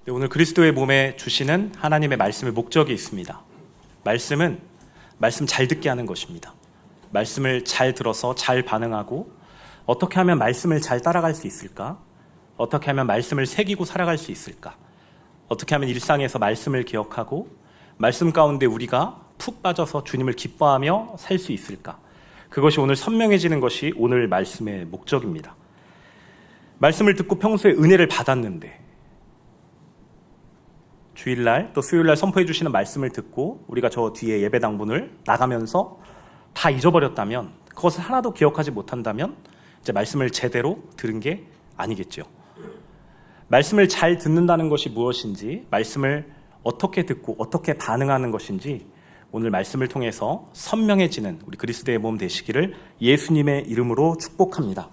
오늘 그리스도의 몸에 주시는 하나님의 말씀의 목적이 있습니다. 말씀은 말씀 잘 듣게 하는 것입니다. 말씀을 잘 들어서 잘 반응하고 어떻게 하면 말씀을 잘 따라갈 수 있을까? 어떻게 하면 말씀을 새기고 살아갈 수 있을까? 어떻게 하면 일상에서 말씀을 기억하고 말씀 가운데 우리가 푹 빠져서 주님을 기뻐하며 살 수 있을까? 그것이 오늘 선명해지는 것이 오늘 말씀의 목적입니다. 말씀을 듣고 평소에 은혜를 받았는데 주일날 또 수요일날 선포해 주시는 말씀을 듣고 우리가 저 뒤에 예배 당분을 나가면서 다 잊어버렸다면, 그것을 하나도 기억하지 못한다면 이제 말씀을 제대로 들은 게 아니겠죠. 말씀을 잘 듣는다는 것이 무엇인지, 말씀을 어떻게 듣고 어떻게 반응하는 것인지 오늘 말씀을 통해서 선명해지는 우리 그리스도의 몸 되시기를 예수님의 이름으로 축복합니다.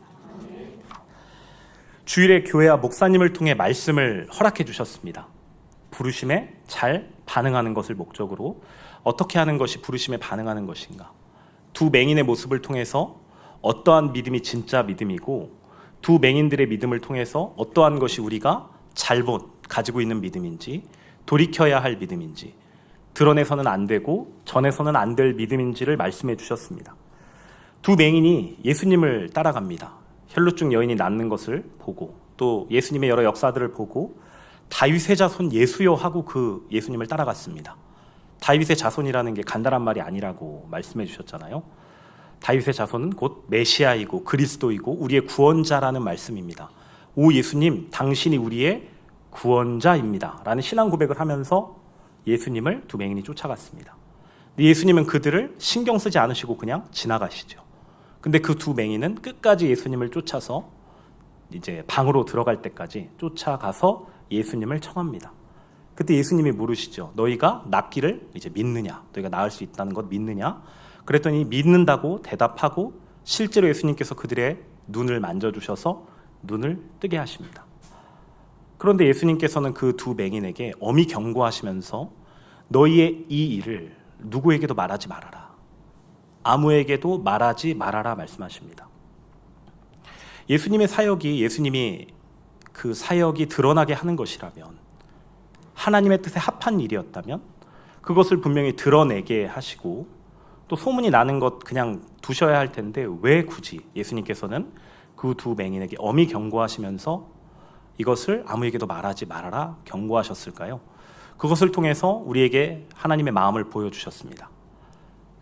주일에 교회와 목사님을 통해 말씀을 허락해 주셨습니다. 부르심에 잘 반응하는 것을 목적으로 어떻게 하는 것이 부르심에 반응하는 것인가, 두 맹인의 모습을 통해서 어떠한 믿음이 진짜 믿음이고 두 맹인들의 믿음을 통해서 어떠한 것이 우리가 잘못 가지고 있는 믿음인지, 돌이켜야 할 믿음인지, 드러내서는 안 되고 전해서는 안 될 믿음인지를 말씀해 주셨습니다. 두 맹인이 예수님을 따라갑니다. 혈루증 여인이 낫는 것을 보고 또 예수님의 여러 역사들을 보고 다윗의 자손 예수여 하고 그 예수님을 따라갔습니다. 다윗의 자손이라는 게 간단한 말이 아니라고 말씀해 주셨잖아요. 다윗의 자손은 곧 메시아이고 그리스도이고 우리의 구원자라는 말씀입니다. 오 예수님, 당신이 우리의 구원자입니다 라는 신앙 고백을 하면서 예수님을 두 맹인이 쫓아갔습니다. 예수님은 그들을 신경 쓰지 않으시고 그냥 지나가시죠. 근데 그 두 맹인은 끝까지 예수님을 쫓아서 이제 방으로 들어갈 때까지 쫓아가서 예수님을 청합니다. 그때 예수님이 물으시죠. 너희가 낫기를 이제 믿느냐? 너희가 나을 수 있다는 것 믿느냐? 그랬더니 믿는다고 대답하고 실제로 예수님께서 그들의 눈을 만져주셔서 눈을 뜨게 하십니다. 그런데 예수님께서는 그 두 맹인에게 엄히 경고하시면서 너희의 이 일을 누구에게도 말하지 말아라. 아무에게도 말하지 말아라 말씀하십니다. 예수님의 사역이 예수님이 그 사역이 드러나게 하는 것이라면, 하나님의 뜻에 합한 일이었다면 그것을 분명히 드러내게 하시고 또 소문이 나는 것 그냥 두셔야 할 텐데 왜 굳이 예수님께서는 그 두 맹인에게 엄히 경고하시면서 이것을 아무에게도 말하지 말아라 경고하셨을까요? 그것을 통해서 우리에게 하나님의 마음을 보여주셨습니다.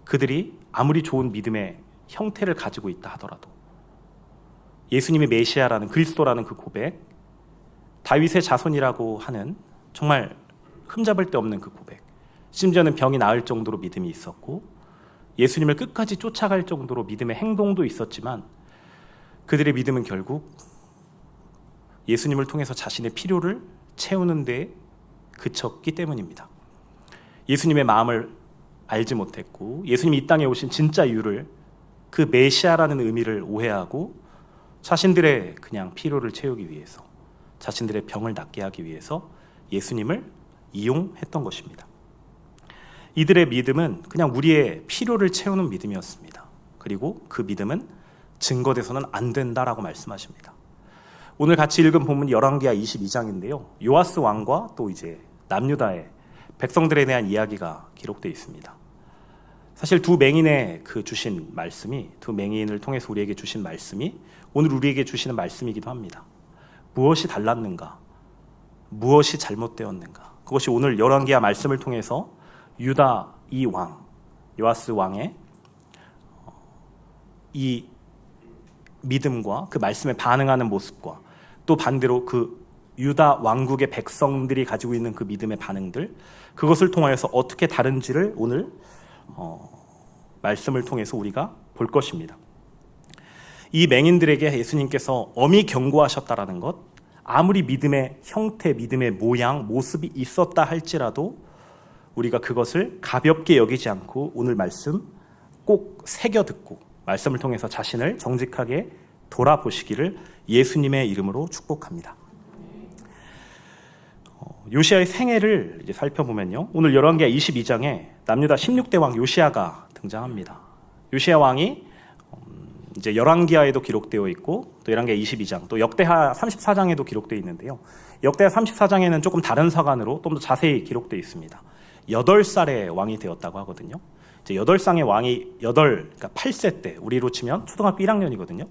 그들이 아무리 좋은 믿음의 형태를 가지고 있다 하더라도 예수님이 메시아라는, 그리스도라는 그 고백, 다윗의 자손이라고 하는 정말 흠잡을 데 없는 그 고백, 심지어는 병이 나을 정도로 믿음이 있었고 예수님을 끝까지 쫓아갈 정도로 믿음의 행동도 있었지만 그들의 믿음은 결국 예수님을 통해서 자신의 필요를 채우는 데 그쳤기 때문입니다. 예수님의 마음을 알지 못했고 예수님이 이 땅에 오신 진짜 이유를, 그 메시아라는 의미를 오해하고 자신들의 그냥 필요를 채우기 위해서, 자신들의 병을 낫게 하기 위해서 예수님을 이용했던 것입니다. 이들의 믿음은 그냥 우리의 필요를 채우는 믿음이었습니다. 그리고 그 믿음은 증거돼서는 안 된다라고 말씀하십니다. 오늘 같이 읽은 본문 열왕기하 22장인데요. 요아스 왕과 또 이제 남유다의 백성들에 대한 이야기가 기록되어 있습니다. 사실 두 맹인의 그 주신 말씀이, 두 맹인을 통해서 우리에게 주신 말씀이 오늘 우리에게 주시는 말씀이기도 합니다. 무엇이 달랐는가? 무엇이 잘못되었는가? 그것이 오늘 열왕기하 말씀을 통해서 유다 이 왕, 요아스 왕의 이 믿음과 그 말씀에 반응하는 모습과 또 반대로 그 유다 왕국의 백성들이 가지고 있는 그 믿음의 반응들, 그것을 통하여서 어떻게 다른지를 오늘 말씀을 통해서 우리가 볼 것입니다. 이 맹인들에게 예수님께서 엄히 경고하셨다라는 것, 아무리 믿음의 형태, 믿음의 모양, 모습이 있었다 할지라도 우리가 그것을 가볍게 여기지 않고 오늘 말씀 꼭 새겨 듣고 말씀을 통해서 자신을 정직하게 돌아보시기를 예수님의 이름으로 축복합니다. 요시아의 생애를 이제 살펴보면요, 오늘 열왕기하 22장에 남유다 16대 왕 요시아가 등장합니다. 요시아 왕이 이제 열왕기하에도 기록되어 있고 또 열왕기하 22장, 또 역대하 34장에도 기록되어 있는데요. 역대하 34장에는 조금 다른 사관으로 좀 더 자세히 기록되어 있습니다. 8살의 왕이 되었다고 하거든요. 이제 8쌍의 왕이 그러니까 8세 때, 우리로 치면 초등학교 1학년이거든요.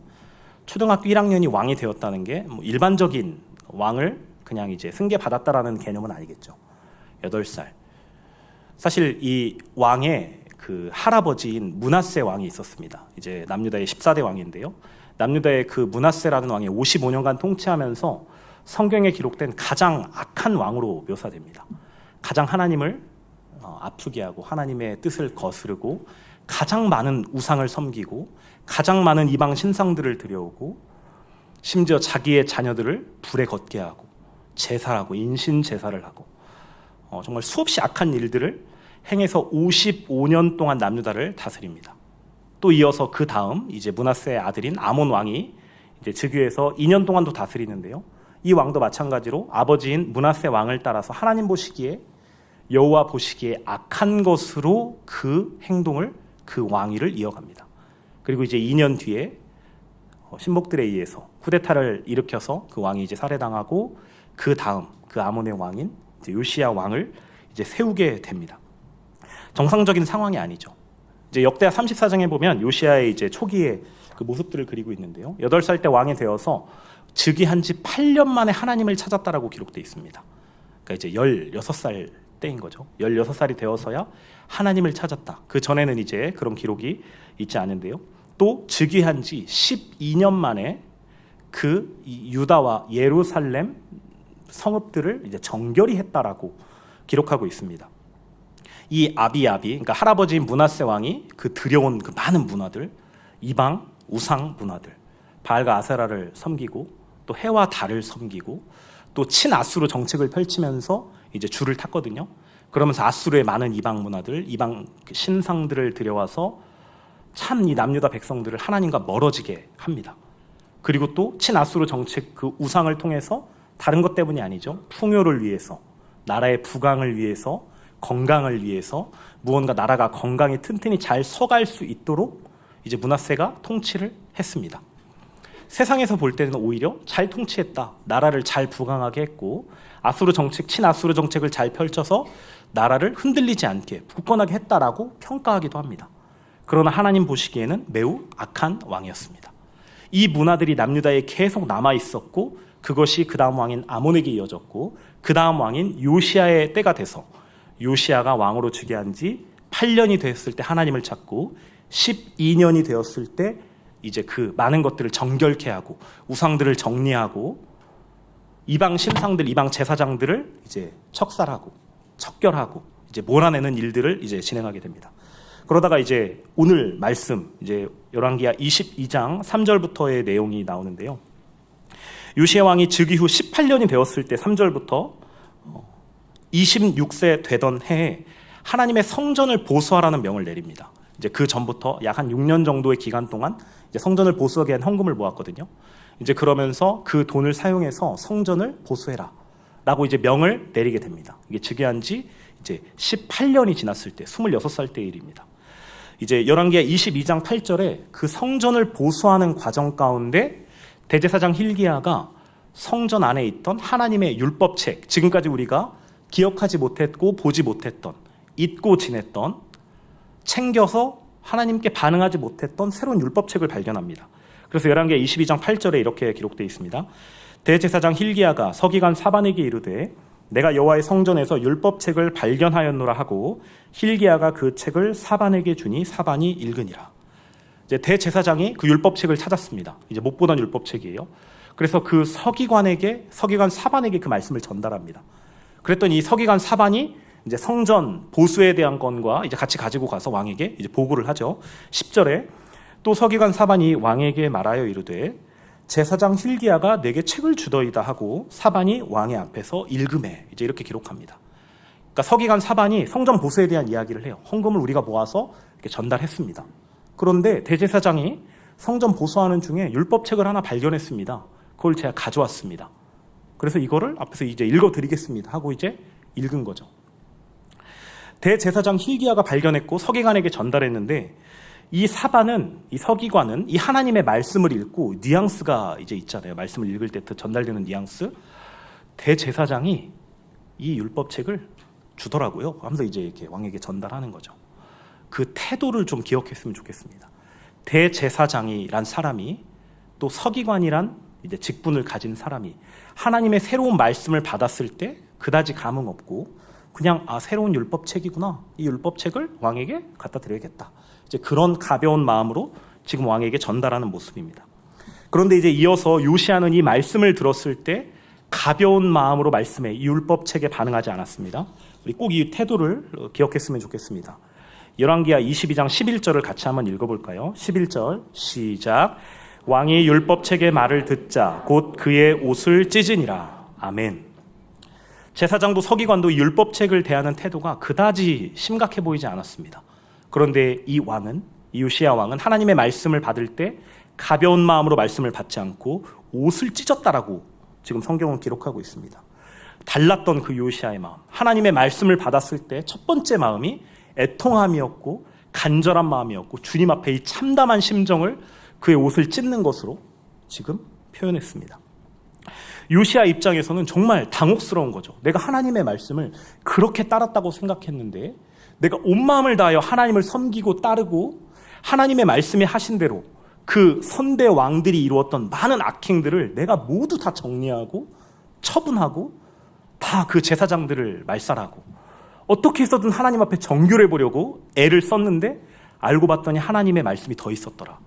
초등학교 1학년이 왕이 되었다는 게 뭐 일반적인 왕을 그냥 이제 승계 받았다라는 개념은 아니겠죠. 8살. 사실 이 왕의 그 할아버지인 므낫세 왕이 있었습니다. 이제 남유다의 14대 왕인데요. 남유다의 그 므낫세라는 왕이 55년간 통치하면서 성경에 기록된 가장 악한 왕으로 묘사됩니다. 가장 하나님을 아프게 하고 하나님의 뜻을 거스르고 가장 많은 우상을 섬기고 가장 많은 이방 신상들을 들여오고 심지어 자기의 자녀들을 불에 걷게 하고 제사하고 인신 제사를 하고 정말 수없이 악한 일들을 행해서 55년 동안 남유다를 다스립니다. 또 이어서 그 다음 이제 므낫세의 아들인 아몬 왕이 이제 즉위해서 2년 동안도 다스리는데요. 이 왕도 마찬가지로 아버지인 므낫세 왕을 따라서 하나님 보시기에 여호와 보시기에 악한 것으로 그 행동을 그 왕위를 이어갑니다. 그리고 이제 2년 뒤에 신복들에 의해서 쿠데타를 일으켜서 그 왕이 이제 살해당하고 그 다음 그 아몬의 왕인 이제 요시야 왕을 이제 세우게 됩니다. 정상적인 상황이 아니죠. 이제 역대하 34장에 보면 요시야의 이제 초기의 그 모습들을 그리고 있는데요. 8살 때 왕이 되어서 즉위한 지 8년 만에 하나님을 찾았다라고 기록되어 있습니다. 그러니까 이제 16살 때인 거죠. 16살이 되어서야 하나님을 찾았다. 그 전에는 이제 그런 기록이 있지 않은데요. 또 즉위한 지 12년 만에 그 유다와 예루살렘 성읍들을 이제 정결히 했다라고 기록하고 있습니다. 이 그러니까 할아버지인 므낫세 왕이 그 들여온 그 많은 문화들, 이방 우상 문화들, 바알과 아세라를 섬기고 또 해와 달을 섬기고 또 친아수르 정책을 펼치면서 이제 줄을 탔거든요. 그러면서 아수르의 많은 이방 문화들, 이방 신상들을 들여와서 참 이 남유다 백성들을 하나님과 멀어지게 합니다. 그리고 또 친아수르 정책 그 우상을 통해서 다른 것 때문이 아니죠. 풍요를 위해서, 나라의 부강을 위해서, 건강을 위해서 무언가 나라가 건강히 튼튼히 잘 서갈 수 있도록 이제 므낫세가 통치를 했습니다. 세상에서 볼 때는 오히려 잘 통치했다. 나라를 잘 부강하게 했고 친아수르 정책을 잘 펼쳐서 나라를 흔들리지 않게 굳건하게 했다라고 평가하기도 합니다. 그러나 하나님 보시기에는 매우 악한 왕이었습니다. 이 문화들이 남유다에 계속 남아 있었고 그것이 그 다음 왕인 아몬에게 이어졌고 그 다음 왕인 요시야의 때가 돼서 요시야가 왕으로 즉위한 지 8년이 되었을 때 하나님을 찾고 12년이 되었을 때 이제 그 많은 것들을 정결케 하고 우상들을 정리하고 이방 신상들, 이방 제사장들을 이제 척살하고 척결하고 이제 몰아내는 일들을 이제 진행하게 됩니다. 그러다가 이제 오늘 말씀 이제 열왕기하 22장 3절부터의 내용이 나오는데요. 요시야 왕이 즉위 후 18년이 되었을 때 3절부터 26세 되던 해에 하나님의 성전을 보수하라는 명을 내립니다. 이제 그 전부터 약 한 6년 정도의 기간 동안 이제 성전을 보수하기 위한 헌금을 모았거든요. 이제 그러면서 그 돈을 사용해서 성전을 보수해라 라고 이제 명을 내리게 됩니다. 이게 즉위한 지 이제 18년이 지났을 때 26살 때 일입니다. 이제 열왕기하 22장 8절에 그 성전을 보수하는 과정 가운데 대제사장 hil기야가 성전 안에 있던 하나님의 율법책, 지금까지 우리가 기억하지 못했고 보지 못했던, 잊고 지냈던, 챙겨서 하나님께 반응하지 못했던 새로운 율법책을 발견합니다. 그래서 열왕기하 22장 8절에 이렇게 기록되어 있습니다. 대제사장 hil기야가 서기관 사반에게 이르되 내가 여호와의 성전에서 율법책을 발견하였노라 하고 hil기야가 그 책을 사반에게 주니 사반이 읽으니라. 이제 대제사장이 그 율법책을 찾았습니다. 이제 못 보던 율법책이에요. 그래서 그 서기관 사반에게 그 말씀을 전달합니다. 그랬더니 이 서기관 사반이 이제 성전 보수에 대한 건과 이제 같이 가지고 가서 왕에게 이제 보고를 하죠. 10절에 또 서기관 사반이 왕에게 말하여 이르되 제사장 hil기야가 내게 책을 주더이다 하고 사반이 왕의 앞에서 읽음해. 이제 이렇게 기록합니다. 그러니까 서기관 사반이 성전 보수에 대한 이야기를 해요. 헌금을 우리가 모아서 이렇게 전달했습니다. 그런데 대제사장이 성전 보수하는 중에 율법책을 하나 발견했습니다. 그걸 제가 가져왔습니다. 그래서 이거를 앞에서 이제 읽어드리겠습니다 하고 이제 읽은 거죠. 대제사장 hil기야가 발견했고 서기관에게 전달했는데 이 사반은, 이 서기관은 이 하나님의 말씀을 읽고 뉘앙스가 이제 있잖아요. 말씀을 읽을 때 전달되는 뉘앙스. 대제사장이 이 율법책을 주더라고요. 하면서 이제 이렇게 왕에게 전달하는 거죠. 그 태도를 좀 기억했으면 좋겠습니다. 대제사장이란 사람이 또 서기관이란 이제 직분을 가진 사람이 하나님의 새로운 말씀을 받았을 때 그다지 감흥 없고 그냥 새로운 율법책이구나. 이 율법책을 왕에게 갖다 드려야겠다. 이제 그런 가벼운 마음으로 지금 왕에게 전달하는 모습입니다. 그런데 이제 이어서 요시야는 이 말씀을 들었을 때 가벼운 마음으로 말씀에 이 율법책에 반응하지 않았습니다. 우리 꼭 이 태도를 기억했으면 좋겠습니다. 열왕기하 22장 11절을 같이 한번 읽어볼까요? 11절 시작. 왕이 율법책의 말을 듣자 곧 그의 옷을 찢으니라. 아멘. 제사장도 서기관도 이 율법책을 대하는 태도가 그다지 심각해 보이지 않았습니다. 그런데 이 요시야 왕은 하나님의 말씀을 받을 때 가벼운 마음으로 말씀을 받지 않고 옷을 찢었다라고 지금 성경은 기록하고 있습니다. 달랐던 그 요시야의 마음, 하나님의 말씀을 받았을 때 첫 번째 마음이 애통함이었고 간절한 마음이었고 주님 앞에 이 참담한 심정을 그의 옷을 찢는 것으로 지금 표현했습니다. 요시야 입장에서는 정말 당혹스러운 거죠. 내가 하나님의 말씀을 그렇게 따랐다고 생각했는데 내가 온 마음을 다하여 하나님을 섬기고 따르고 하나님의 말씀에 하신 대로 그 선대 왕들이 이루었던 많은 악행들을 내가 모두 다 정리하고 처분하고 다 그 제사장들을 말살하고 어떻게 해서든 하나님 앞에 정결해 보려고 애를 썼는데 알고 봤더니 하나님의 말씀이 더 있었더라.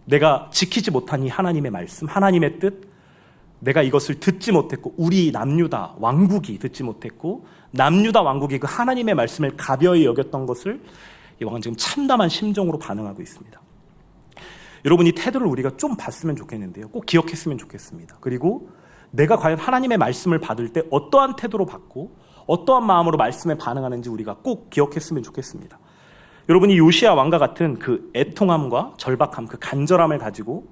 내가 지키지 못한 이 하나님의 말씀, 하나님의 뜻, 내가 이것을 듣지 못했고 우리 남유다 왕국이 듣지 못했고 남유다 왕국이 그 하나님의 말씀을 가벼이 여겼던 것을 이 왕은 지금 참담한 심정으로 반응하고 있습니다. 여러분 이 태도를 우리가 좀 봤으면 좋겠는데요. 꼭 기억했으면 좋겠습니다. 그리고 내가 과연 하나님의 말씀을 받을 때 어떠한 태도로 받고 어떠한 마음으로 말씀에 반응하는지 우리가 꼭 기억했으면 좋겠습니다. 여러분이 요시야 왕과 같은 그 애통함과 절박함, 그 간절함을 가지고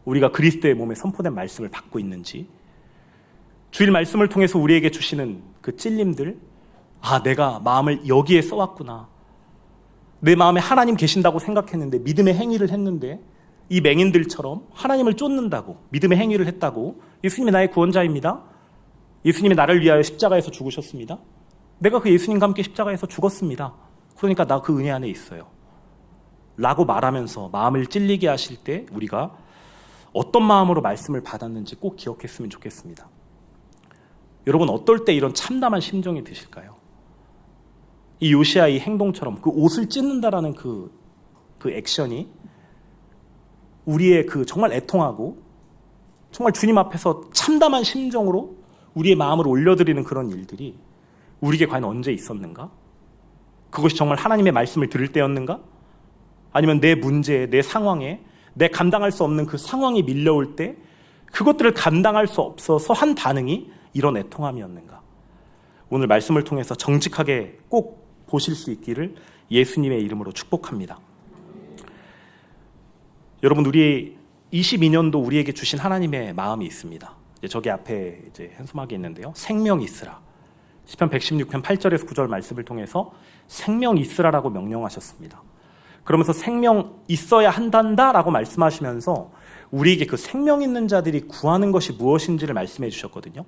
우리가 그리스도의 몸에 선포된 말씀을 받고 있는지 주일 말씀을 통해서 우리에게 주시는 그 찔림들 내가 마음을 여기에 써왔구나. 내 마음에 하나님 계신다고 생각했는데 믿음의 행위를 했는데 이 맹인들처럼 하나님을 쫓는다고 믿음의 행위를 했다고 예수님이 나의 구원자입니다. 예수님이 나를 위하여 십자가에서 죽으셨습니다. 내가 그 예수님과 함께 십자가에서 죽었습니다. 그러니까 나 그 은혜 안에 있어요. 라고 말하면서 마음을 찔리게 하실 때 우리가 어떤 마음으로 말씀을 받았는지 꼭 기억했으면 좋겠습니다. 여러분 어떨 때 이런 참담한 심정이 드실까요? 이 요시야의 행동처럼 그 옷을 찢는다라는 그 액션이 우리의 그 정말 애통하고 정말 주님 앞에서 참담한 심정으로 우리의 마음을 올려드리는 그런 일들이 우리에게 과연 언제 있었는가? 그것이 정말 하나님의 말씀을 들을 때였는가? 아니면 내 문제에, 내 상황에, 내 감당할 수 없는 그 상황이 밀려올 때 그것들을 감당할 수 없어서 한 반응이 이런 애통함이었는가? 오늘 말씀을 통해서 정직하게 꼭 보실 수 있기를 예수님의 이름으로 축복합니다. 여러분 우리 22년도 우리에게 주신 하나님의 마음이 있습니다. 저기 앞에 이제 현수막이 있는데요. 생명 있으라. 시편 116편 8절에서 9절 말씀을 통해서 생명 있으라라고 명령하셨습니다. 그러면서 생명 있어야 한단다라고 말씀하시면서 우리에게 그 생명 있는 자들이 구하는 것이 무엇인지를 말씀해 주셨거든요.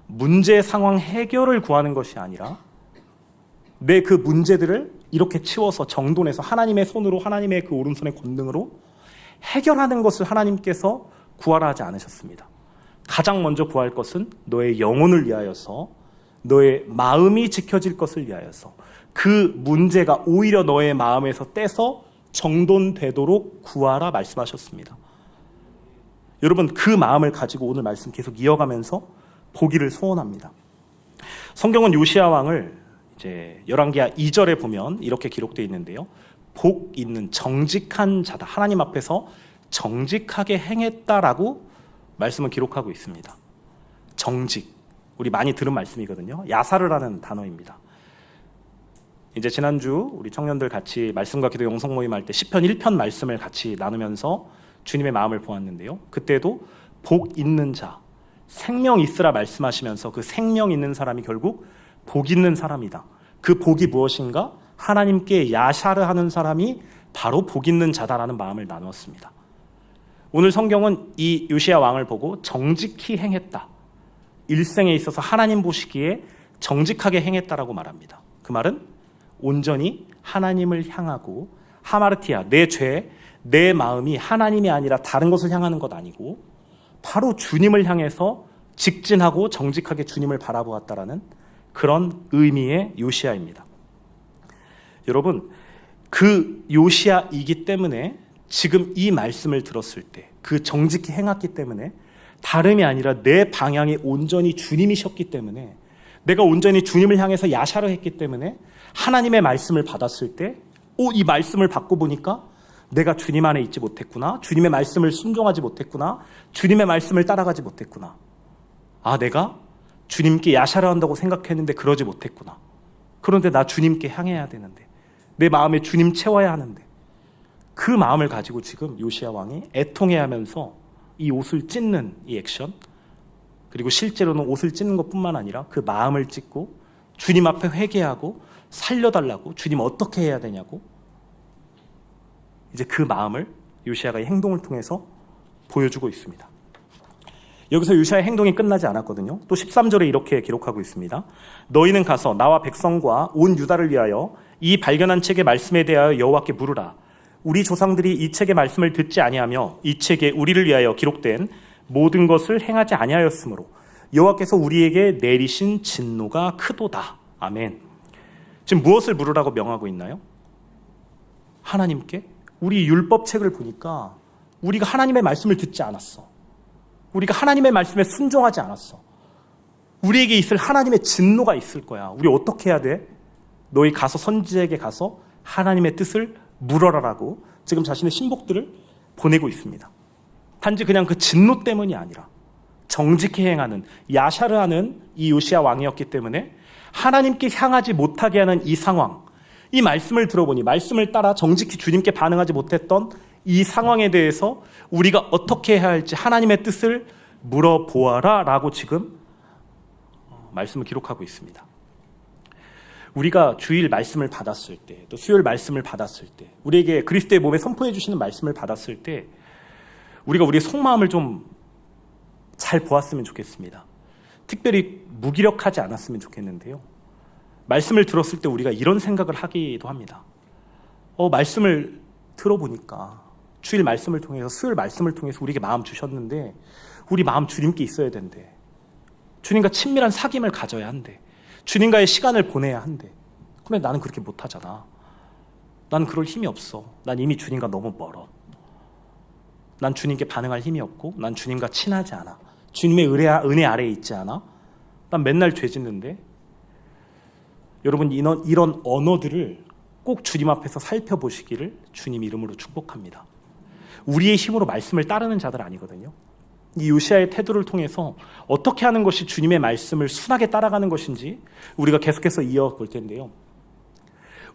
문제 상황 해결을 구하는 것이 아니라 내 그 문제들을 이렇게 치워서 정돈해서 하나님의 손으로 하나님의 그 오른손의 권능으로 해결하는 것을 하나님께서 구하라 하지 않으셨습니다. 가장 먼저 구할 것은 너의 영혼을 위하여서 너의 마음이 지켜질 것을 위하여서 그 문제가 오히려 너의 마음에서 떼서 정돈되도록 구하라 말씀하셨습니다. 여러분 그 마음을 가지고 오늘 말씀 계속 이어가면서 보기를 소원합니다. 성경은 요시야 왕을 이제 열왕기하 2절에 보면 이렇게 기록되어 있는데요. 복 있는 정직한 자다. 하나님 앞에서 정직하게 행했다라고 말씀을 기록하고 있습니다. 정직. 우리 많이 들은 말씀이거든요. 야사르라는 단어입니다. 이제 지난주 우리 청년들 같이 말씀과 기도 영성 모임 할 때 시편 1편 말씀을 같이 나누면서 주님의 마음을 보았는데요. 그때도 복 있는 자, 생명 있으라 말씀하시면서 그 생명 있는 사람이 결국 복 있는 사람이다. 그 복이 무엇인가? 하나님께 야샤르 하는 사람이 바로 복 있는 자다라는 마음을 나누었습니다. 오늘 성경은 이 요시야 왕을 보고 정직히 행했다, 일생에 있어서 하나님 보시기에 정직하게 행했다라고 말합니다. 그 말은 온전히 하나님을 향하고 하마르티아, 내 죄, 내 마음이 하나님이 아니라 다른 것을 향하는 것 아니고 바로 주님을 향해서 직진하고 정직하게 주님을 바라보았다라는 그런 의미의 요시야입니다. 여러분, 그 요시야이기 때문에 지금 이 말씀을 들었을 때 그 정직히 행했기 때문에 다름이 아니라 내 방향이 온전히 주님이셨기 때문에 내가 온전히 주님을 향해서 야샤를 했기 때문에 하나님의 말씀을 받았을 때 이 말씀을 받고 보니까 내가 주님 안에 있지 못했구나, 주님의 말씀을 순종하지 못했구나, 주님의 말씀을 따라가지 못했구나, 내가 주님께 야샤를 한다고 생각했는데 그러지 못했구나, 그런데 나 주님께 향해야 되는데, 내 마음에 주님 채워야 하는데, 그 마음을 가지고 지금 요시야 왕이 애통해하면서 이 옷을 찢는 이 액션, 그리고 실제로는 옷을 찢는 것뿐만 아니라 그 마음을 찢고 주님 앞에 회개하고 살려달라고, 주님 어떻게 해야 되냐고, 이제 그 마음을 요시야가 행동을 통해서 보여주고 있습니다. 여기서 요시야의 행동이 끝나지 않았거든요. 또 13절에 이렇게 기록하고 있습니다. 너희는 가서 나와 백성과 온 유다를 위하여 이 발견한 책의 말씀에 대하여 여호와께 물으라. 우리 조상들이 이 책의 말씀을 듣지 아니하며 이 책에 우리를 위하여 기록된 모든 것을 행하지 아니하였으므로 여호와께서 우리에게 내리신 진노가 크도다. 아멘. 지금 무엇을 물으라고 명하고 있나요? 하나님께. 우리 율법책을 보니까 우리가 하나님의 말씀을 듣지 않았어. 우리가 하나님의 말씀에 순종하지 않았어. 우리에게 있을 하나님의 진노가 있을 거야. 우리 어떻게 해야 돼? 너희 가서 선지자에게 가서 하나님의 뜻을 물어라라고 지금 자신의 신복들을 보내고 있습니다. 단지 그냥 그 진노 때문이 아니라 정직히 행하는, 야샤르하는 이 요시야 왕이었기 때문에 하나님께 향하지 못하게 하는 이 상황, 이 말씀을 들어보니 말씀을 따라 정직히 주님께 반응하지 못했던 이 상황에 대해서 우리가 어떻게 해야 할지 하나님의 뜻을 물어보아라 라고 지금 말씀을 기록하고 있습니다. 우리가 주일 말씀을 받았을 때, 또 수요일 말씀을 받았을 때, 우리에게 그리스도의 몸에 선포해 주시는 말씀을 받았을 때 우리가 우리의 속마음을 좀 잘 보았으면 좋겠습니다. 특별히 무기력하지 않았으면 좋겠는데요. 말씀을 들었을 때 우리가 이런 생각을 하기도 합니다. 말씀을 들어보니까 주일 말씀을 통해서, 수요일 말씀을 통해서 우리에게 마음 주셨는데 우리 마음 주님께 있어야 된대. 주님과 친밀한 사귐을 가져야 한대. 주님과의 시간을 보내야 한대. 근데 나는 그렇게 못하잖아. 나는 그럴 힘이 없어. 난 이미 주님과 너무 멀어. 난 주님께 반응할 힘이 없고 난 주님과 친하지 않아. 주님의 은혜 아래에 있지 않아. 난 맨날 죄 짓는데. 여러분, 이런 언어들을 꼭 주님 앞에서 살펴보시기를 주님 이름으로 축복합니다. 우리의 힘으로 말씀을 따르는 자들 아니거든요. 이 요시야의 태도를 통해서 어떻게 하는 것이 주님의 말씀을 순하게 따라가는 것인지 우리가 계속해서 이어볼 텐데요.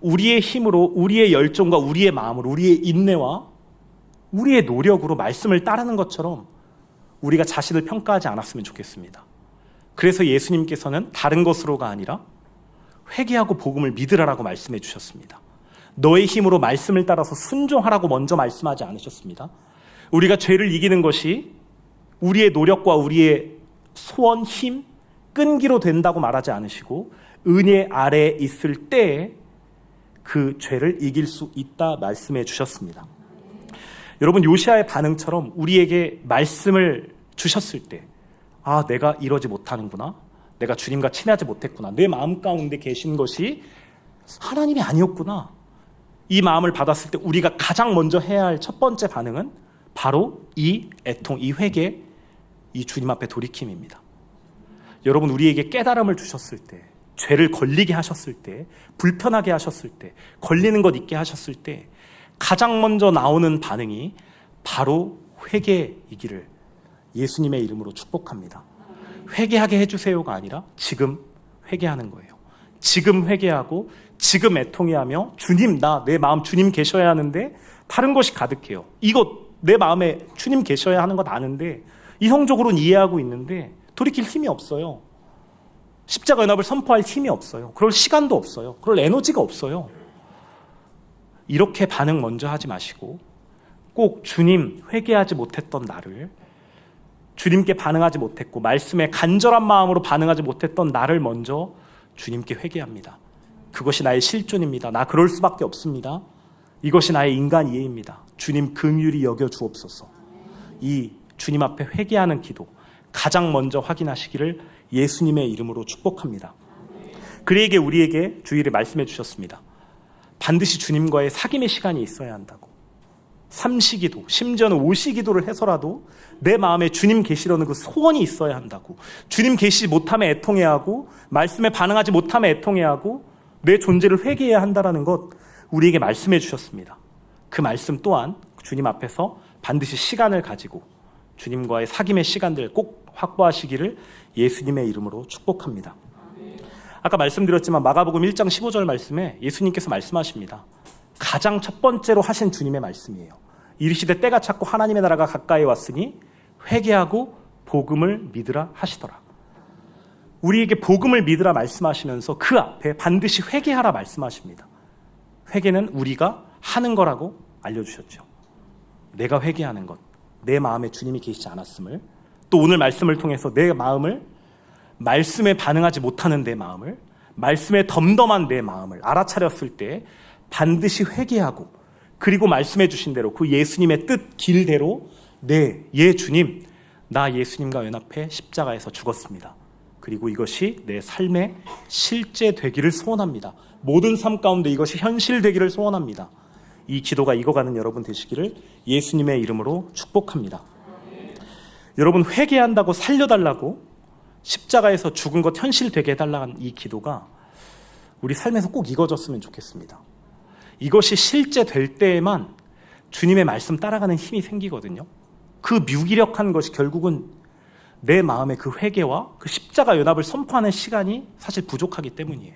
우리의 힘으로, 우리의 열정과 우리의 마음으로, 우리의 인내와 우리의 노력으로 말씀을 따르는 것처럼 우리가 자신을 평가하지 않았으면 좋겠습니다. 그래서 예수님께서는 다른 것으로가 아니라 회개하고 복음을 믿으라라고 말씀해 주셨습니다. 너의 힘으로 말씀을 따라서 순종하라고 먼저 말씀하지 않으셨습니다. 우리가 죄를 이기는 것이 우리의 노력과 우리의 소원, 힘, 끈기로 된다고 말하지 않으시고 은혜 아래에 있을 때에 그 죄를 이길 수 있다 말씀해 주셨습니다. 여러분, 요시야의 반응처럼 우리에게 말씀을 주셨을 때 내가 이러지 못하는구나, 내가 주님과 친하지 못했구나, 내 마음 가운데 계신 것이 하나님이 아니었구나, 이 마음을 받았을 때 우리가 가장 먼저 해야 할 첫 번째 반응은 바로 이 애통, 이 회개, 이 주님 앞에 돌이킴입니다. 여러분, 우리에게 깨달음을 주셨을 때, 죄를 걸리게 하셨을 때, 불편하게 하셨을 때, 걸리는 것 있게 하셨을 때 가장 먼저 나오는 반응이 바로 회개이기를 예수님의 이름으로 축복합니다. 회개하게 해주세요가 아니라 지금 회개하는 거예요. 지금 회개하고 지금 애통해하며 주님, 내 마음 주님 계셔야 하는데 다른 것이 가득해요. 이거 내 마음에 주님 계셔야 하는 것 아는데 이성적으로는 이해하고 있는데 돌이킬 힘이 없어요. 십자가 연합을 선포할 힘이 없어요. 그럴 시간도 없어요. 그럴 에너지가 없어요. 이렇게 반응 먼저 하지 마시고 꼭 주님 회개하지 못했던 나를, 주님께 반응하지 못했고 말씀에 간절한 마음으로 반응하지 못했던 나를 먼저 주님께 회개합니다. 그것이 나의 실존입니다. 나 그럴 수밖에 없습니다. 이것이 나의 인간 이해입니다. 주님 긍휼히 여겨 주옵소서. 이 주님 앞에 회개하는 기도 가장 먼저 확인하시기를 예수님의 이름으로 축복합니다. 그에게 우리에게 주일에 말씀해 주셨습니다. 반드시 주님과의 사귐의 시간이 있어야 한다고. 삼시기도, 심지어는 오시기도를 해서라도 내 마음에 주님 계시려는 그 소원이 있어야 한다고. 주님 계시지 못함에 애통해야 하고 말씀에 반응하지 못함에 애통해야 하고 내 존재를 회개해야 한다는 것 우리에게 말씀해 주셨습니다. 그 말씀 또한 주님 앞에서 반드시 시간을 가지고 주님과의 사귐의 시간들 꼭 확보하시기를 예수님의 이름으로 축복합니다. 아까 말씀드렸지만 마가복음 1장 15절 말씀에 예수님께서 말씀하십니다. 가장 첫 번째로 하신 주님의 말씀이에요. 이르시되 때가 찼고 하나님의 나라가 가까이 왔으니 회개하고 복음을 믿으라 하시더라. 우리에게 복음을 믿으라 말씀하시면서 그 앞에 반드시 회개하라 말씀하십니다. 회개는 우리가 하는 거라고 알려주셨죠. 내가 회개하는 것, 내 마음에 주님이 계시지 않았음을, 또 오늘 말씀을 통해서 내 마음을, 말씀에 반응하지 못하는 내 마음을, 말씀에 덤덤한 내 마음을 알아차렸을 때 반드시 회개하고, 그리고 말씀해 주신 대로 그 예수님의 뜻 길대로 예 주님, 나 예수님과 연합해 십자가에서 죽었습니다. 그리고 이것이 내 삶의 실제 되기를 소원합니다. 모든 삶 가운데 이것이 현실되기를 소원합니다. 이 기도가 익어가는 여러분 되시기를 예수님의 이름으로 축복합니다. 여러분, 회개한다고 살려달라고 십자가에서 죽은 것 현실되게 해달라는 이 기도가 우리 삶에서 꼭 익어졌으면 좋겠습니다. 이것이 실제 될 때에만 주님의 말씀 따라가는 힘이 생기거든요. 그 무기력한 것이 결국은 내 마음의 그 회개와 그 십자가 연합을 선포하는 시간이 사실 부족하기 때문이에요.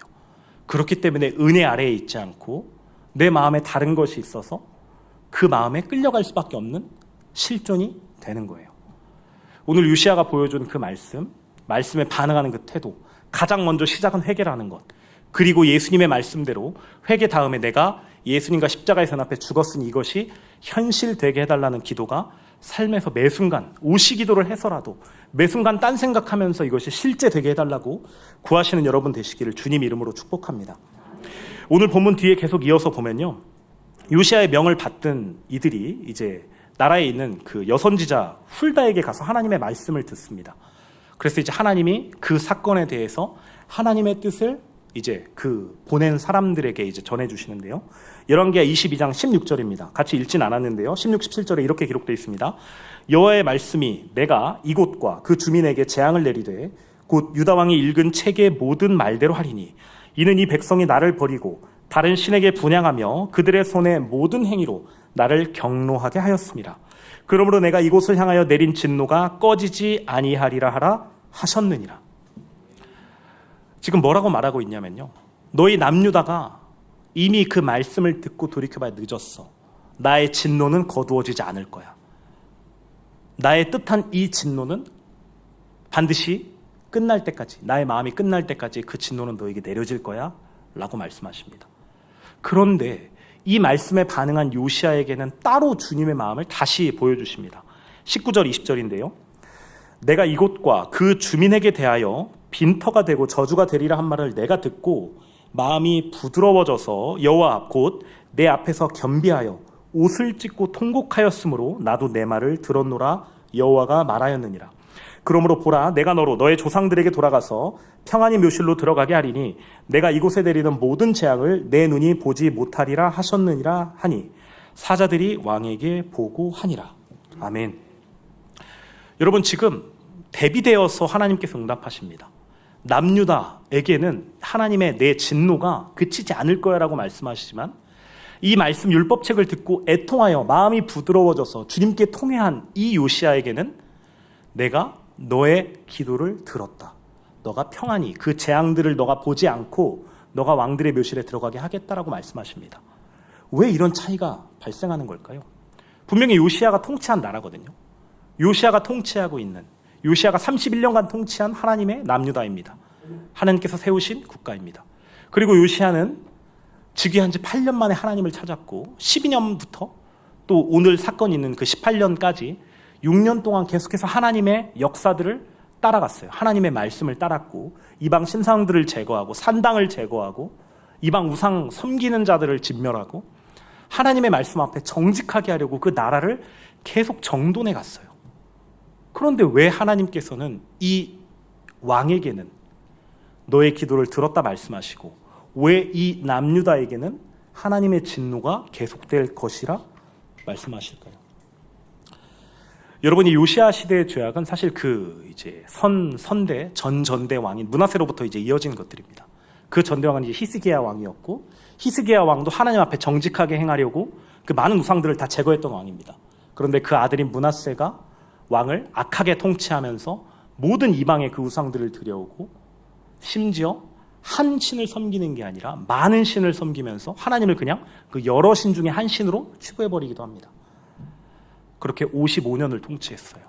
그렇기 때문에 은혜 아래에 있지 않고 내 마음에 다른 것이 있어서 그 마음에 끌려갈 수밖에 없는 실존이 되는 거예요. 오늘 요시야가 보여준 그 말씀에 반응하는 그 태도, 가장 먼저 시작은 회개라는 것, 그리고 예수님의 말씀대로 회개 다음에 내가 예수님과 십자가에서 연합해 죽었으니 이것이 현실되게 해달라는 기도가 삶에서 매 순간 오시기도를 해서라도 매 순간 딴 생각하면서 이것이 실제 되게 해달라고 구하시는 여러분 되시기를 주님 이름으로 축복합니다. 오늘 본문 뒤에 계속 이어서 보면요, 요시야의 명을 받든 이들이 이제 나라에 있는 그 여선지자 훌다에게 가서 하나님의 말씀을 듣습니다. 그래서 이제 하나님이 그 사건에 대해서 하나님의 뜻을 이제 그 보낸 사람들에게 이제 전해주시는데요. 열왕기하 22장 16절입니다. 같이 읽진 않았는데요. 16, 17절에 이렇게 기록되어 있습니다. 여호와의 말씀이 내가 이곳과 그 주민에게 재앙을 내리되 곧 유다 왕이 읽은 책의 모든 말대로 하리니 이는 이 백성이 나를 버리고 다른 신에게 분향하며 그들의 손의 모든 행위로 나를 경노하게 하였습니다. 그러므로 내가 이곳을 향하여 내린 진노가 꺼지지 아니하리라 하라 하셨느니라. 지금 뭐라고 말하고 있냐면요, 너희 남유다가 이미 그 말씀을 듣고 돌이켜봐야 늦었어. 나의 진노는 거두어지지 않을 거야. 나의 뜻한 이 진노는 반드시 끝날 때까지, 나의 마음이 끝날 때까지 그 진노는 너에게 내려질 거야 라고 말씀하십니다. 그런데 이 말씀에 반응한 요시야에게는 따로 주님의 마음을 다시 보여주십니다. 19절 20절인데요. 내가 이곳과 그 주민에게 대하여 빈터가 되고 저주가 되리라 한 말을 내가 듣고 마음이 부드러워져서 여호와 곧 내 앞에서 겸비하여 옷을 찢고 통곡하였으므로 나도 내 말을 들었노라 여호와가 말하였느니라. 그러므로 보라, 내가 너로 너의 조상들에게 돌아가서 평안히 묘실로 들어가게 하리니 내가 이곳에 내리는 모든 재앙을 내 눈이 보지 못하리라 하셨느니라 하니 사자들이 왕에게 보고하니라. 아멘. 여러분, 지금 대비되어서 하나님께서 응답하십니다. 남유다에게는 하나님의 내 진노가 그치지 않을 거야 라고 말씀하시지만 이 말씀 율법책을 듣고 애통하여 마음이 부드러워져서 주님께 통회한 이 요시야에게는 내가 너의 기도를 들었다. 너가 평안히 그 재앙들을 너가 보지 않고 너가 왕들의 묘실에 들어가게 하겠다라고 말씀하십니다. 왜 이런 차이가 발생하는 걸까요? 분명히 요시야가 통치한 나라거든요. 요시야가 통치하고 있는, 요시야가 31년간 통치한 하나님의 남유다입니다. 하나님께서 세우신 국가입니다. 그리고 요시야는 즉위한 지 8년 만에 하나님을 찾았고 12년부터 또 오늘 사건이 있는 그 18년까지 6년 동안 계속해서 하나님의 역사들을 따라갔어요. 하나님의 말씀을 따랐고 이방 신상들을 제거하고 산당을 제거하고 이방 우상 섬기는 자들을 진멸하고 하나님의 말씀 앞에 정직하게 하려고 그 나라를 계속 정돈해 갔어요. 그런데 왜 하나님께서는 이 왕에게는 너의 기도를 들었다 말씀하시고 왜 이 남유다에게는 하나님의 진노가 계속될 것이라 말씀하실까요? 여러분, 이 요시야 시대의 죄악은 사실 그 이제 선대 전대 왕인 므낫세로부터 이제 이어진 것들입니다. 그 전대 왕은 이제 히스기야 왕이었고 히스기야 왕도 하나님 앞에 정직하게 행하려고 그 많은 우상들을 다 제거했던 왕입니다. 그런데 그 아들인 므낫세가 왕을 악하게 통치하면서 모든 이방의 그 우상들을 들여오고 심지어 한 신을 섬기는 게 아니라 많은 신을 섬기면서 하나님을 그냥 그 여러 신 중에 한 신으로 치부해버리기도 합니다. 그렇게 55년을 통치했어요.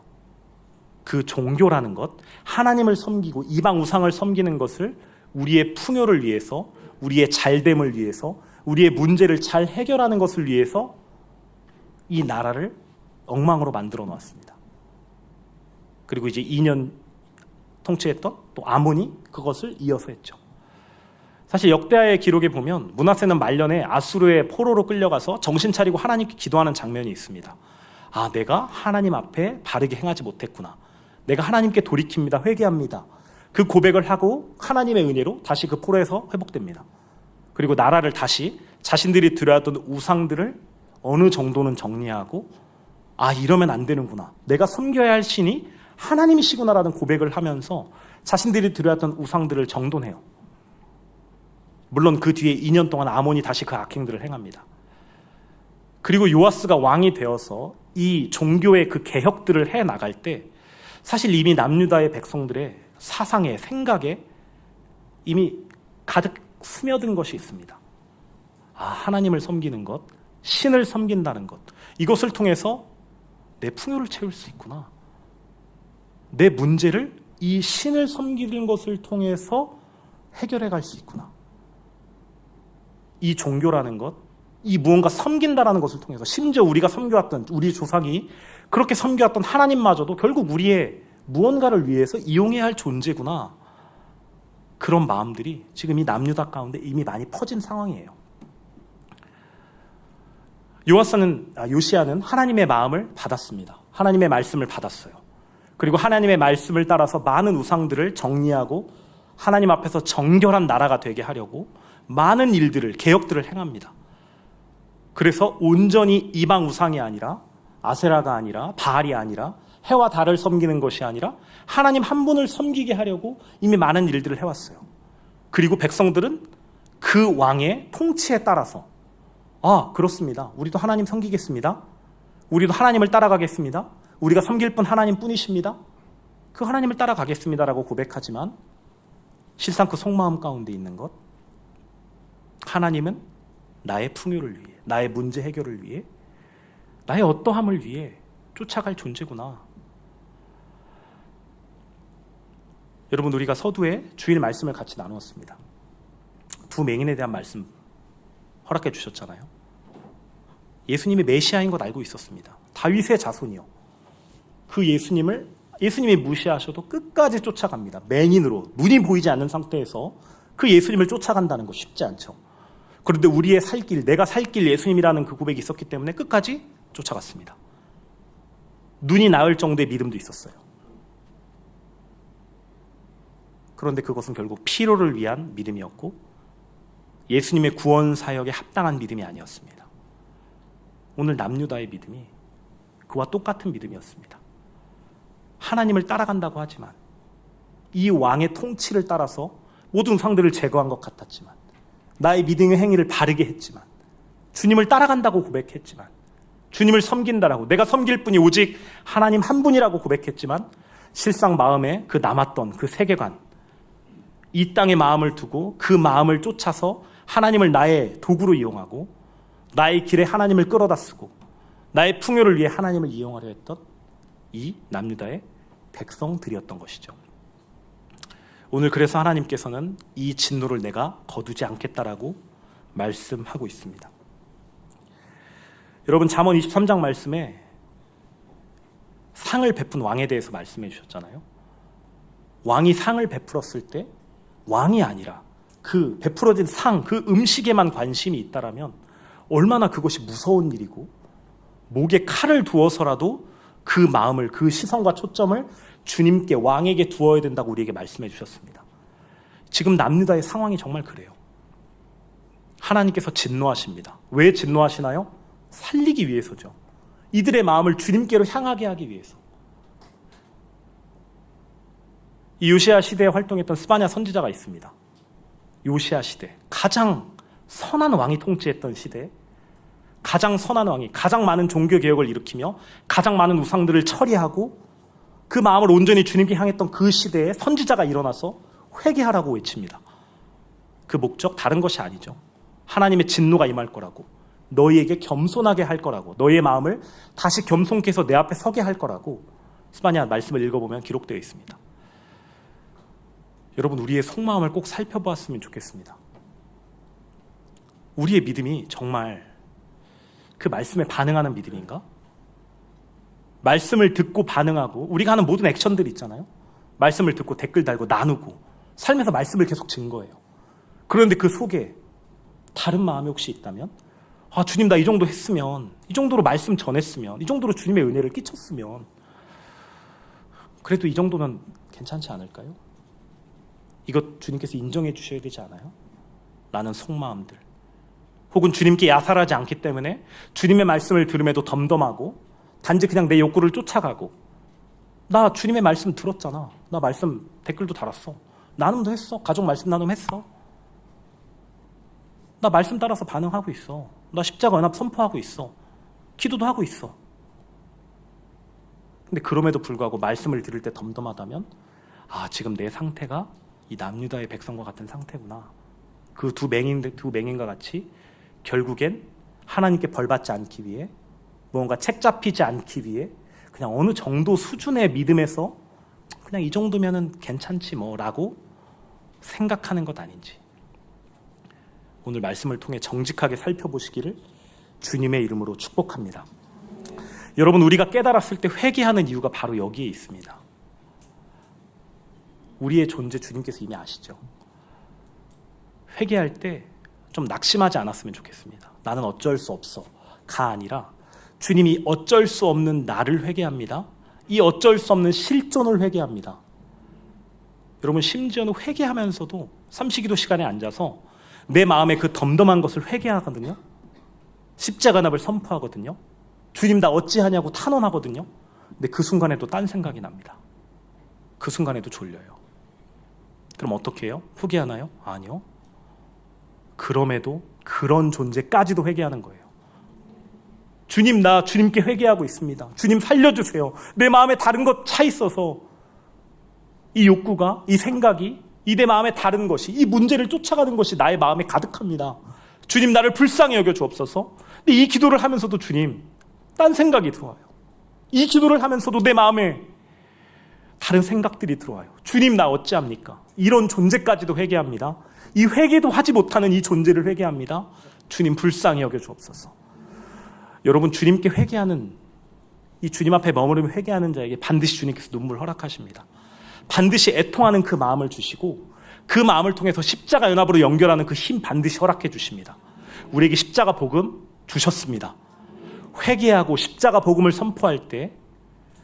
그 종교라는 것, 하나님을 섬기고 이방 우상을 섬기는 것을 우리의 풍요를 위해서, 우리의 잘됨을 위해서, 우리의 문제를 잘 해결하는 것을 위해서 이 나라를 엉망으로 만들어 놓았습니다. 그리고 이제 2년 통치했던 또 아몬이 그것을 이어서 했죠. 사실 역대하의 기록에 보면 므낫세는 말년에 아수르의 포로로 끌려가서 정신 차리고 하나님께 기도하는 장면이 있습니다. 아, 내가 하나님 앞에 바르게 행하지 못했구나. 내가 하나님께 돌이킵니다. 회개합니다. 그 고백을 하고 하나님의 은혜로 다시 그 포로에서 회복됩니다. 그리고 나라를 다시 자신들이 들여왔던 우상들을 어느 정도는 정리하고 아, 이러면 안 되는구나. 내가 섬겨야 할 신이 하나님이시구나라는 고백을 하면서 자신들이 들여왔던 우상들을 정돈해요. 물론 그 뒤에 2년 동안 아몬이 다시 그 악행들을 행합니다. 그리고 요아스가 왕이 되어서 이 종교의 그 개혁들을 해나갈 때 사실 이미 남유다의 백성들의 사상에 생각에 이미 가득 스며든 것이 있습니다. 아, 하나님을 섬기는 것, 신을 섬긴다는 것, 이것을 통해서 내 풍요를 채울 수 있구나. 내 문제를 이 신을 섬기는 것을 통해서 해결해 갈 수 있구나. 이 종교라는 것, 이 무언가 섬긴다라는 것을 통해서 심지어 우리가 섬겨왔던 우리 조상이 그렇게 섬겨왔던 하나님마저도 결국 우리의 무언가를 위해서 이용해야 할 존재구나. 그런 마음들이 지금 이 남유다 가운데 이미 많이 퍼진 상황이에요. 요시야는 하나님의 마음을 받았습니다. 하나님의 말씀을 받았어요. 그리고 하나님의 말씀을 따라서 많은 우상들을 정리하고 하나님 앞에서 정결한 나라가 되게 하려고 많은 일들을, 개혁들을 행합니다. 그래서 온전히 이방 우상이 아니라 아세라가 아니라 바알이 아니라 해와 달을 섬기는 것이 아니라 하나님 한 분을 섬기게 하려고 이미 많은 일들을 해왔어요. 그리고 백성들은 그 왕의 통치에 따라서 아, 그렇습니다. 우리도 하나님 섬기겠습니다. 우리도 하나님을 따라가겠습니다. 우리가 섬길 분 하나님뿐이십니다. 그 하나님을 따라가겠습니다라고 고백하지만 실상 그 속마음 가운데 있는 것, 하나님은 나의 풍요를 위해, 나의 문제 해결을 위해, 나의 어떠함을 위해 쫓아갈 존재구나. 여러분, 우리가 서두에 주일 말씀을 같이 나누었습니다. 두 맹인에 대한 말씀 허락해 주셨잖아요. 예수님이 메시아인 것 알고 있었습니다. 다윗의 자손이요. 그 예수님이 무시하셔도 끝까지 쫓아갑니다. 맹인으로 눈이 보이지 않는 상태에서 그 예수님을 쫓아간다는 거 쉽지 않죠. 그런데 우리의 살 길, 내가 살 길 예수님이라는 그 고백이 있었기 때문에 끝까지 쫓아갔습니다. 눈이 나을 정도의 믿음도 있었어요. 그런데 그것은 결국 피로를 위한 믿음이었고 예수님의 구원 사역에 합당한 믿음이 아니었습니다. 오늘 남유다의 믿음이 그와 똑같은 믿음이었습니다. 하나님을 따라간다고 하지만 이 왕의 통치를 따라서 모든 우상들을 제거한 것 같았지만 나의 믿음의 행위를 바르게 했지만 주님을 따라간다고 고백했지만 주님을 섬긴다라고 내가 섬길 분이 오직 하나님 한 분이라고 고백했지만 실상 마음에 그 남았던 그 세계관, 이 땅에 마음을 두고 그 마음을 쫓아서 하나님을 나의 도구로 이용하고 나의 길에 하나님을 끌어다 쓰고 나의 풍요를 위해 하나님을 이용하려 했던 이 남유다의 백성들이었던 것이죠. 오늘 그래서 하나님께서는 이 진노를 내가 거두지 않겠다라고 말씀하고 있습니다. 여러분, 잠언 23장 말씀에 상을 베푼 왕에 대해서 말씀해 주셨잖아요. 왕이 상을 베풀었을 때 왕이 아니라 그 베풀어진 상, 그 음식에만 관심이 있다라면 얼마나 그것이 무서운 일이고, 목에 칼을 두어서라도 그 마음을, 그 시선과 초점을 주님께, 왕에게 두어야 된다고 우리에게 말씀해 주셨습니다. 지금 남유다의 상황이 정말 그래요. 하나님께서 진노하십니다. 왜 진노하시나요? 살리기 위해서죠. 이들의 마음을 주님께로 향하게 하기 위해서. 이 요시야 시대에 활동했던 스바냐 선지자가 있습니다. 요시야 시대, 가장 선한 왕이 통치했던 시대, 가장 선한 왕이 가장 많은 종교개혁을 일으키며 가장 많은 우상들을 처리하고 그 마음을 온전히 주님께 향했던 그 시대에 선지자가 일어나서 회개하라고 외칩니다. 그 목적 다른 것이 아니죠. 하나님의 진노가 임할 거라고, 너희에게 겸손하게 할 거라고, 너희의 마음을 다시 겸손케 해서 내 앞에 서게 할 거라고 스바냐 말씀을 읽어보면 기록되어 있습니다. 여러분, 우리의 속마음을 꼭 살펴보았으면 좋겠습니다. 우리의 믿음이 정말 그 말씀에 반응하는 믿음인가? 말씀을 듣고 반응하고, 우리가 하는 모든 액션들이 있잖아요. 말씀을 듣고 댓글 달고 나누고 삶에서 말씀을 계속 증거해요. 그런데 그 속에 다른 마음이 혹시 있다면, 아, 주님, 나 이 정도 했으면, 이 정도로 말씀 전했으면, 이 정도로 주님의 은혜를 끼쳤으면, 그래도 이 정도면 괜찮지 않을까요? 이것 주님께서 인정해 주셔야 되지 않아요? 라는 속마음들, 혹은 주님께 야살하지 않기 때문에 주님의 말씀을 들음에도 덤덤하고 단지 그냥 내 욕구를 쫓아가고, 나 주님의 말씀 들었잖아, 나 말씀 댓글도 달았어, 나눔도 했어, 가족 말씀 나눔 했어, 나 말씀 따라서 반응하고 있어, 나 십자가 연합 선포하고 있어, 기도도 하고 있어. 근데 그럼에도 불구하고 말씀을 들을 때 덤덤하다면, 아, 지금 내 상태가 이 남유다의 백성과 같은 상태구나. 그 두 맹인과 같이 결국엔 하나님께 벌받지 않기 위해, 무언가 책 잡히지 않기 위해 그냥 어느 정도 수준의 믿음에서 그냥 이 정도면은 괜찮지 뭐라고 생각하는 것 아닌지, 오늘 말씀을 통해 정직하게 살펴보시기를 주님의 이름으로 축복합니다. 여러분, 우리가 깨달았을 때 회개하는 이유가 바로 여기에 있습니다. 우리의 존재 주님께서 이미 아시죠. 회개할 때 좀 낙심하지 않았으면 좋겠습니다. 나는 어쩔 수 없어가 아니라 주님이 어쩔 수 없는 나를 회개합니다. 이 어쩔 수 없는 실존을 회개합니다. 여러분, 심지어는 회개하면서도 삼시기도 시간에 앉아서 내 마음에 그 덤덤한 것을 회개하거든요. 십자가 납을 선포하거든요. 주님, 나 어찌하냐고 탄원하거든요. 근데 그 순간에도 딴 생각이 납니다. 그 순간에도 졸려요. 그럼 어떻게 해요? 포기하나요? 아니요. 그럼에도 그런 존재까지도 회개하는 거예요. 주님, 나 주님께 회개하고 있습니다. 주님, 살려주세요. 내 마음에 다른 것 차 있어서 이 욕구가, 이 생각이, 이 내 마음에 다른 것이, 이 문제를 쫓아가는 것이 나의 마음에 가득합니다. 주님, 나를 불쌍히 여겨 주옵소서. 근데 이 기도를 하면서도 주님, 딴 생각이 들어와요. 이 기도를 하면서도 내 마음에 다른 생각들이 들어와요. 주님, 나 어찌합니까? 이런 존재까지도 회개합니다. 이 회개도 하지 못하는 이 존재를 회개합니다. 주님, 불쌍히 여겨 주옵소서. 여러분, 주님께 회개하는, 이 주님 앞에 머무르며 회개하는 자에게 반드시 주님께서 눈물 허락하십니다. 반드시 애통하는 그 마음을 주시고, 그 마음을 통해서 십자가 연합으로 연결하는 그 힘 반드시 허락해 주십니다. 우리에게 십자가 복음 주셨습니다. 회개하고 십자가 복음을 선포할 때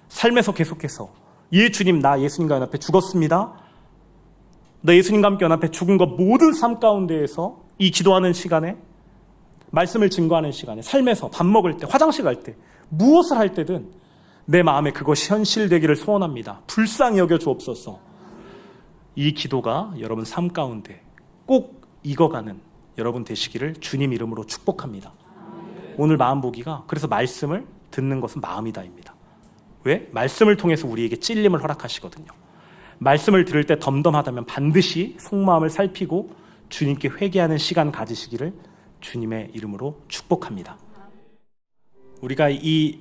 삶에서 계속해서, 예 주님, 나 예수님과 연합해 죽었습니다. 나 예수님과 함께 연합해 죽은 것 모든 삶 가운데에서 이 기도하는 시간에, 말씀을 증거하는 시간에, 삶에서 밥 먹을 때, 화장실 갈 때, 무엇을 할 때든 내 마음에 그것이 현실되기를 소원합니다. 불쌍히 여겨 주옵소서. 이 기도가 여러분 삶 가운데 꼭 익어가는 여러분 되시기를 주님 이름으로 축복합니다. 오늘 마음 보기가, 그래서 말씀을 듣는 것은 마음이다입니다. 왜? 말씀을 통해서 우리에게 찔림을 허락하시거든요. 말씀을 들을 때 덤덤하다면 반드시 속마음을 살피고 주님께 회개하는 시간 가지시기를 주님의 이름으로 축복합니다. 우리가 이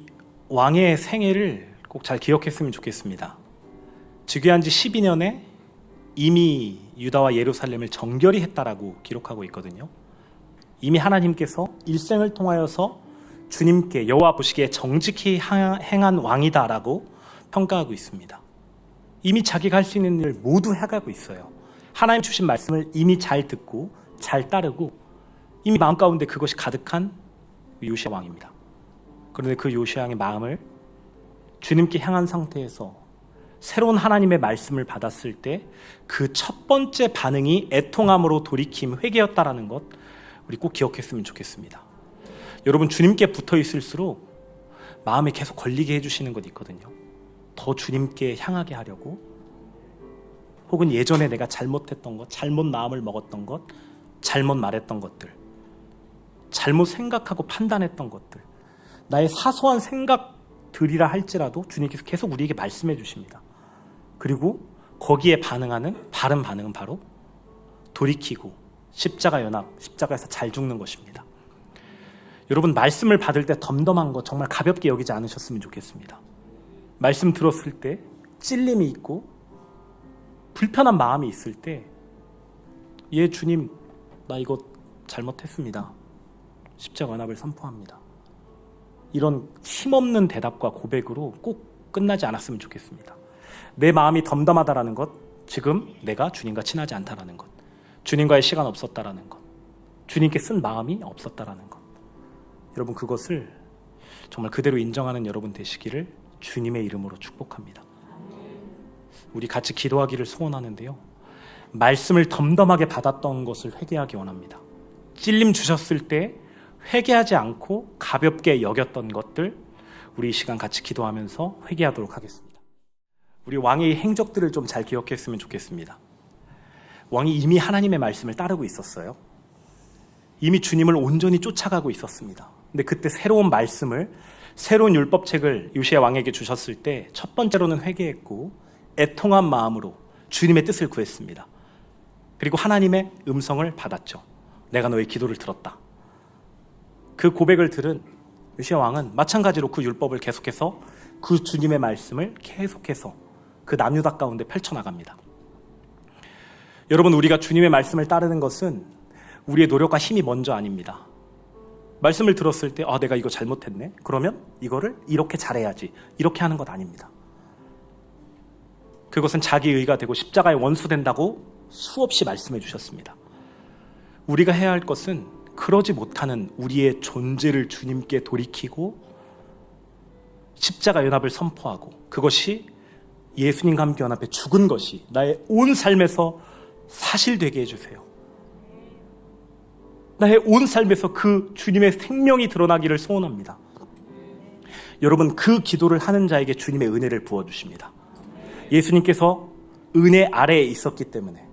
왕의 생애를 꼭 잘 기억했으면 좋겠습니다. 즉위한 지 12년에 이미 유다와 예루살렘을 정결히 했다라고 기록하고 있거든요. 이미 하나님께서 일생을 통하여서 주님께 여호와 보시기에 정직히 행한 왕이다라고 평가하고 있습니다. 이미 자기가 할 수 있는 일 모두 해가고 있어요. 하나님 주신 말씀을 이미 잘 듣고 잘 따르고 이미 마음 가운데 그것이 가득한 요시야 왕입니다. 그런데 그 요시야 왕의 마음을 주님께 향한 상태에서 새로운 하나님의 말씀을 받았을 때 그 첫 번째 반응이 애통함으로 돌이킴, 회개였다라는 것 우리 꼭 기억했으면 좋겠습니다. 여러분, 주님께 붙어 있을수록 마음에 계속 걸리게 해주시는 것 있거든요. 더 주님께 향하게 하려고, 혹은 예전에 내가 잘못했던 것, 잘못 마음을 먹었던 것, 잘못 말했던 것들, 잘못 생각하고 판단했던 것들, 나의 사소한 생각들이라 할지라도 주님께서 계속 우리에게 말씀해 주십니다. 그리고 거기에 반응하는 바른 반응은 바로 돌이키고 십자가 연합, 십자가에서 잘 죽는 것입니다. 여러분, 말씀을 받을 때 덤덤한 것 정말 가볍게 여기지 않으셨으면 좋겠습니다. 말씀 들었을 때 찔림이 있고 불편한 마음이 있을 때, 예 주님, 나 이거 잘못했습니다. 십자가 연합을 선포합니다. 이런 힘없는 대답과 고백으로 꼭 끝나지 않았으면 좋겠습니다. 내 마음이 덤덤하다라는 것, 지금 내가 주님과 친하지 않다라는 것, 주님과의 시간 없었다라는 것, 주님께 쓴 마음이 없었다라는 것, 여러분 그것을 정말 그대로 인정하는 여러분 되시기를 주님의 이름으로 축복합니다. 우리 같이 기도하기를 소원하는데요, 말씀을 덤덤하게 받았던 것을 회개하기 원합니다. 찔림 주셨을 때 회개하지 않고 가볍게 여겼던 것들, 우리 이 시간 같이 기도하면서 회개하도록 하겠습니다. 우리 왕의 행적들을 좀 잘 기억했으면 좋겠습니다. 왕이 이미 하나님의 말씀을 따르고 있었어요. 이미 주님을 온전히 쫓아가고 있었습니다. 근데 그때 새로운 말씀을, 새로운 율법책을 요시야 왕에게 주셨을 때 첫 번째로는 회개했고 애통한 마음으로 주님의 뜻을 구했습니다. 그리고 하나님의 음성을 받았죠. 내가 너의 기도를 들었다. 그 고백을 들은 요시야 왕은 마찬가지로 그 율법을 계속해서, 그 주님의 말씀을 계속해서 그 남유다 가운데 펼쳐나갑니다. 여러분, 우리가 주님의 말씀을 따르는 것은 우리의 노력과 힘이 먼저 아닙니다. 말씀을 들었을 때 내가 이거 잘못했네, 그러면 이거를 이렇게 잘해야지, 이렇게 하는 것 아닙니다. 그것은 자기의 의가 되고 십자가의 원수 된다고 수없이 말씀해 주셨습니다. 우리가 해야 할 것은 그러지 못하는 우리의 존재를 주님께 돌이키고 십자가 연합을 선포하고, 그것이 예수님과 함께 연합해 죽은 것이 나의 온 삶에서 사실되게 해주세요. 나의 온 삶에서 그 주님의 생명이 드러나기를 소원합니다. 여러분, 그 기도를 하는 자에게 주님의 은혜를 부어주십니다. 예수님께서 은혜 아래에 있었기 때문에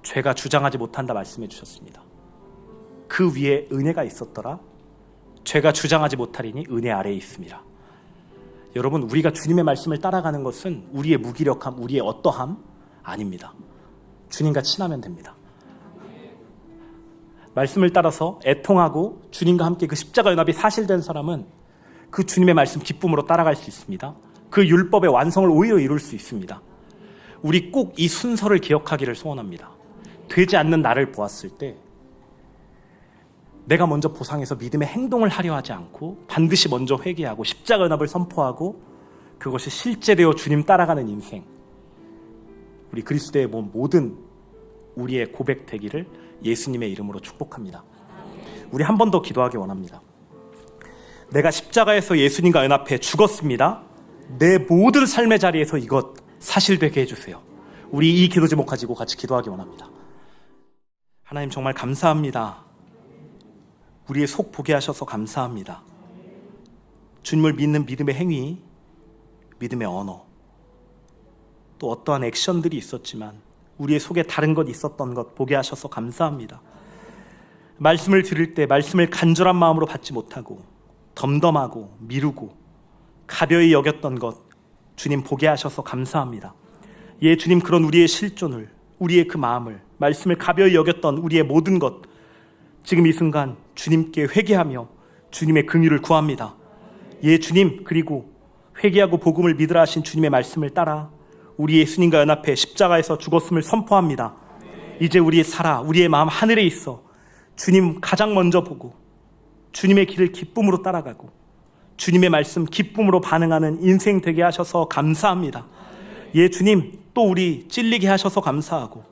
죄가 주장하지 못한다 말씀해 주셨습니다. 그 위에 은혜가 있었더라 죄가 주장하지 못하리니 은혜 아래에 있습니다. 여러분, 우리가 주님의 말씀을 따라가는 것은 우리의 무기력함, 우리의 어떠함 아닙니다. 주님과 친하면 됩니다. 말씀을 따라서 애통하고 주님과 함께 그 십자가 연합이 사실된 사람은 그 주님의 말씀 기쁨으로 따라갈 수 있습니다. 그 율법의 완성을 오히려 이룰 수 있습니다. 우리 꼭 이 순서를 기억하기를 소원합니다. 되지 않는 나를 보았을 때 내가 먼저 보상해서 믿음의 행동을 하려 하지 않고 반드시 먼저 회개하고 십자가 연합을 선포하고 그것이 실제되어 주님 따라가는 인생, 우리 그리스도의 몸 모든 우리의 고백 되기를 예수님의 이름으로 축복합니다. 우리 한 번 더 기도하기 원합니다. 내가 십자가에서 예수님과 연합해 죽었습니다. 내 모든 삶의 자리에서 이것 사실되게 해주세요. 우리 이 기도 제목 가지고 같이 기도하기 원합니다. 하나님, 정말 감사합니다. 우리의 속 보게 하셔서 감사합니다. 주님을 믿는 믿음의 행위, 믿음의 언어, 또 어떠한 액션들이 있었지만 우리의 속에 다른 것 있었던 것 보게 하셔서 감사합니다. 말씀을 들을 때 말씀을 간절한 마음으로 받지 못하고 덤덤하고 미루고 가벼이 여겼던 것 주님 보게 하셔서 감사합니다. 예, 주님, 그런 우리의 실존을, 우리의 그 마음을, 말씀을 가벼이 여겼던 우리의 모든 것, 지금 이 순간 주님께 회개하며 주님의 긍휼을 구합니다. 예, 주님, 그리고 회개하고 복음을 믿으라 하신 주님의 말씀을 따라 우리 예수님과 연합해 십자가에서 죽었음을 선포합니다. 이제 우리의 살아, 우리의 마음 하늘에 있어 주님 가장 먼저 보고 주님의 길을 기쁨으로 따라가고 주님의 말씀 기쁨으로 반응하는 인생 되게 하셔서 감사합니다. 예, 주님 또 우리 찔리게 하셔서 감사하고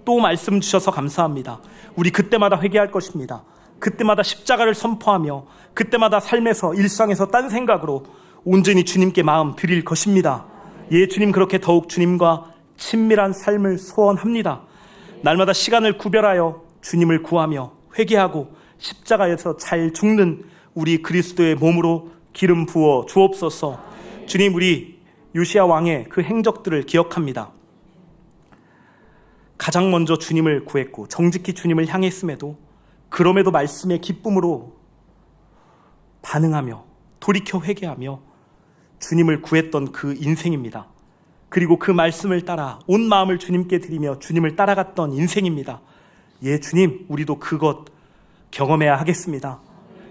또 말씀 주셔서 감사합니다. 우리 그때마다 회개할 것입니다. 그때마다 십자가를 선포하며 그때마다 삶에서 일상에서 딴 생각으로 온전히 주님께 마음 드릴 것입니다. 예, 주님 그렇게 더욱 주님과 친밀한 삶을 소원합니다. 날마다 시간을 구별하여 주님을 구하며 회개하고 십자가에서 잘 죽는 우리 그리스도의 몸으로 기름 부어 주옵소서. 주님, 우리 요시야 왕의 그 행적들을 기억합니다. 가장 먼저 주님을 구했고 정직히 주님을 향했음에도 그럼에도 말씀의 기쁨으로 반응하며 돌이켜 회개하며 주님을 구했던 그 인생입니다. 그리고 그 말씀을 따라 온 마음을 주님께 드리며 주님을 따라갔던 인생입니다. 예, 주님, 우리도 그것 경험해야 하겠습니다.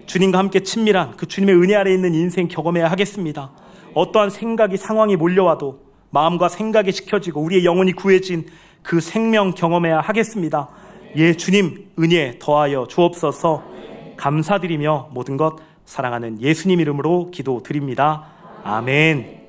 주님과 함께 친밀한 그 주님의 은혜 아래 있는 인생 경험해야 하겠습니다. 어떠한 생각이 상황이 몰려와도 마음과 생각이 지켜지고 우리의 영혼이 구해진 그 생명 경험해야 하겠습니다. 예, 주님 은혜 더하여 주옵소서. 감사드리며 모든 것 사랑하는 예수님 이름으로 기도드립니다. 아멘.